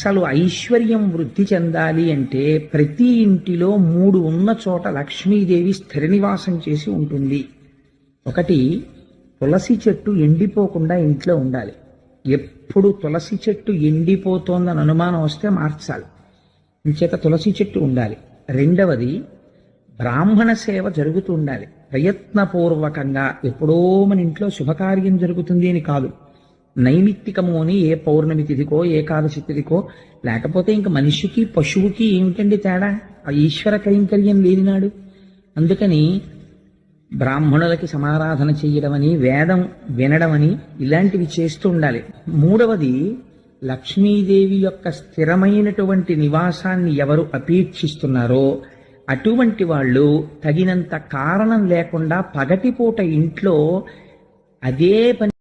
అసలు ఐశ్వర్యం వృద్ధి చెందాలి అంటే ప్రతి ఇంటిలో 3 ఉన్న చోట లక్ష్మీదేవి స్థిర నివాసం చేసి ఉంటుంది. ఒకటి, తులసి చెట్టు ఎండిపోకుండా ఇంట్లో ఉండాలి. ఎప్పుడు తులసి చెట్టు ఎండిపోతోందని అనుమానం వస్తే మార్చాలి, ఇంచేత తులసి చెట్టు ఉండాలి. రెండవది, బ్రాహ్మణ సేవ జరుగుతూ ఉండాలి ప్రయత్నపూర్వకంగా. ఎప్పుడో మన ఇంట్లో శుభకార్యం జరుగుతుంది అని కాదు, నైమిత్తికము అని ఏ పౌర్ణమి తిథికో ఏకాదశి తిథికో, లేకపోతే ఇంక మనిషికి పశువుకి ఏమిటండి తేడా? ఆ ఈశ్వర కైంకర్యం లేనినాడు. అందుకని బ్రాహ్మణులకి సమారాధన చెయ్యడమని, వేదం వినడమని ఇలాంటివి చేస్తూ ఉండాలి. మూడవది, లక్ష్మీదేవి యొక్క స్థిరమైనటువంటి నివాసాన్ని ఎవరు అపేక్షిస్తున్నారో అటువంటి వాళ్ళు తగినంత కారణం లేకుండా పగటిపూట ఇంట్లో అదే పని